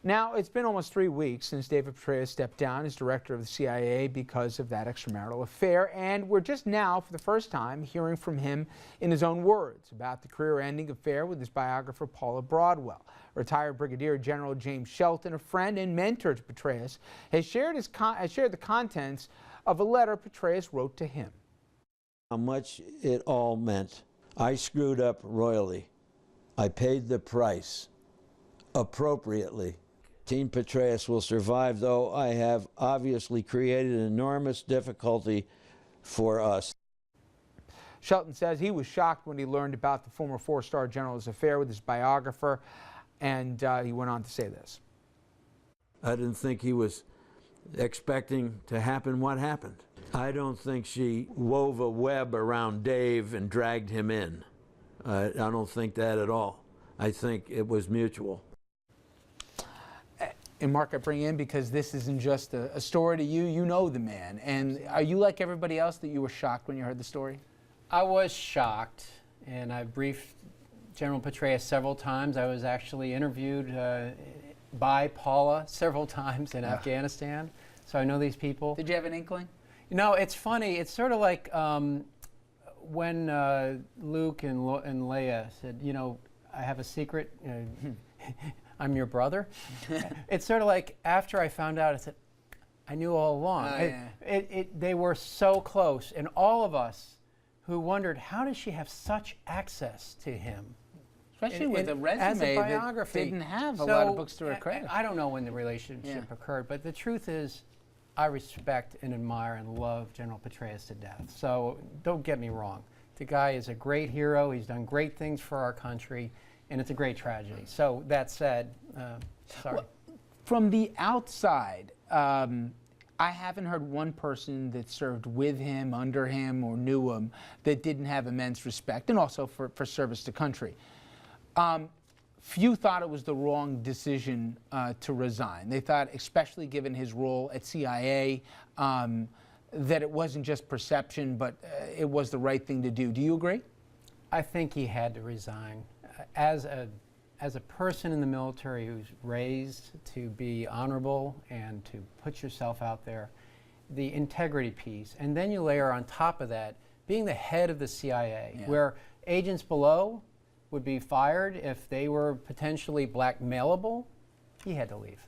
Now, it's been almost 3 weeks since David Petraeus stepped down as director of the CIA because of that extramarital affair, and we're just now, for the first time, hearing from him in his own words about the career-ending affair with his biographer Paula Broadwell. Retired Brigadier General James Shelton, a friend and mentor to Petraeus, has shared the contents of a letter Petraeus wrote to him. How much it all meant. I screwed up royally. I paid the price appropriately. Team Petraeus will survive, though I have obviously created enormous difficulty for us. Shelton says he was shocked when he learned about the former four-star general's affair with his biographer, and he went on to say this. I didn't think he was expecting to happen what happened. I don't think she wove a web around Dave and dragged him in. I don't think that at all. I think it was mutual. And Mark, I bring you in because this isn't just a story to you. You know the man. And are you like everybody else that you were shocked when you heard the story? I was shocked, and I briefed General Petraeus several times. I was actually interviewed by Paula several times in Afghanistan, so I know these people. Did you have an inkling? You know, it's funny. It's sort of like when Luke and Leia said, you know, I have a secret. I'm your brother. It's sort of like after I found out, I said, I knew all along. They were so close, and all of us who wondered, how does she have such access to him? Especially with a resume that didn't have a lot of books to her credit. I don't know when the relationship occurred, but the truth is, I respect and admire and love General Petraeus to death. So don't get me wrong. The guy is a great hero. He's done great things for our country, and it's a great tragedy. So that said, sorry. Well, from the outside, I haven't heard one person that served with him, under him, or knew him that didn't have immense respect, and also for service to country. Few thought it was the wrong decision to resign. They thought, especially given his role at CIA, that it wasn't just perception, but it was the right thing to do. Do you agree? I think he had to resign. As a person in the military who's raised to be honorable and to put yourself out there, the integrity piece, and then you layer on top of that being the head of the CIA, where agents below would be fired if they were potentially blackmailable, he had to leave.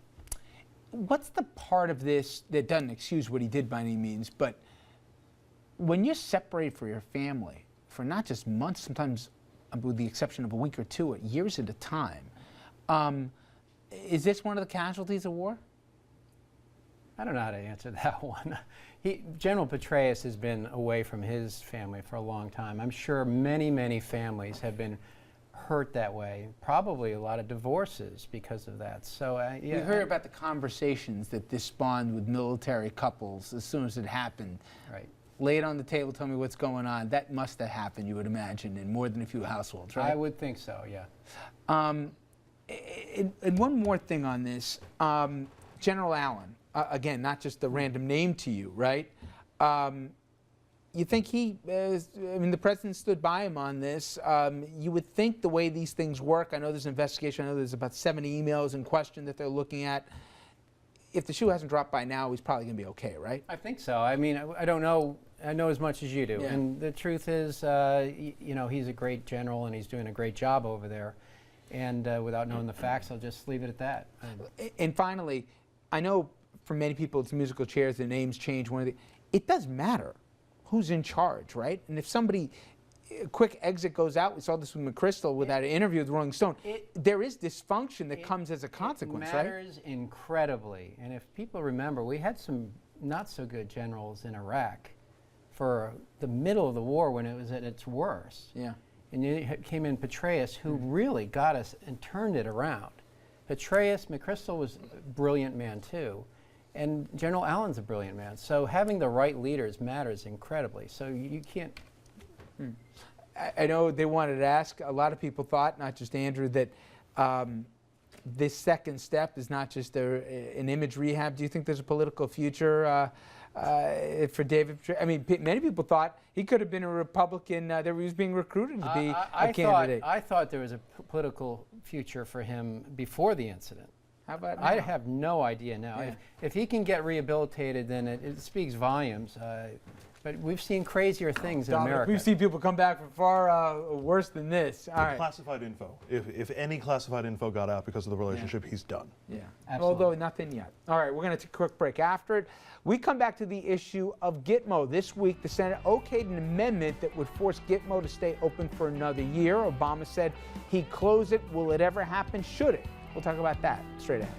What's the part of this that doesn't excuse what he did by any means, but when you're separated from your family for not just months, sometimes with the exception of a week or two, or years at a time, is this one of the casualties of war? I don't know how to answer that one. General Petraeus has been away from his family for a long time. I'm sure many, many families have been hurt that way. Probably a lot of divorces because of that. So yeah. We heard about the conversations that this spawned with military couples as soon as it happened. Right. Lay it on the table, tell me what's going on. That must have happened, you would imagine, in more than a few households, right? I would think so, yeah. And one more thing on this. General Allen, again, not just the random name to you, right? You think he, I mean, the president stood by him on this. You would think the way these things work, I know there's an investigation, I know there's about 70 emails in question that they're looking at. If the shoe hasn't dropped by now, he's probably going to be okay, right? I think so. I mean, I don't know. I know as much as you do. Yeah. And the truth is, you know, he's a great general and he's doing a great job over there. And without knowing the facts, I'll just leave it at that. And finally, I know for many people it's musical chairs, the names change. It does matter who's in charge, right? And if somebody, a quick exit goes out, we saw this with McChrystal with that interview with Rolling Stone, there is dysfunction that comes as a consequence, right? It matters incredibly. And if people remember, we had some not so good generals in Iraq for the middle of the war when it was at its worst. Yeah. And you came in Petraeus, who really got us and turned it around. Petraeus, McChrystal was a brilliant man too. And General Allen's a brilliant man. So having the right leaders matters incredibly. So you can't. I know they wanted to ask, a lot of people thought, not just Andrew, that this second step is not just an image rehab. Do you think there's a political future for David Petraeus? I mean, many people thought he could have been a Republican that he was being recruited to be a candidate. I thought there was a political future for him before the incident. How about I now? have no idea now. Yeah. If he can get rehabilitated, then it speaks volumes. But we've seen crazier things in Dominic, America. we've seen people come back from far worse than this. All right. Classified info. If any classified info got out because of the relationship, he's done. Yeah. Absolutely. Although nothing yet. All right, we're going to take a quick break. After it, we come back to the issue of Gitmo. This week, the Senate okayed an amendment that would force Gitmo to stay open for another year. Obama said he'd close it. Will it ever happen? Should it? We'll talk about that straight ahead.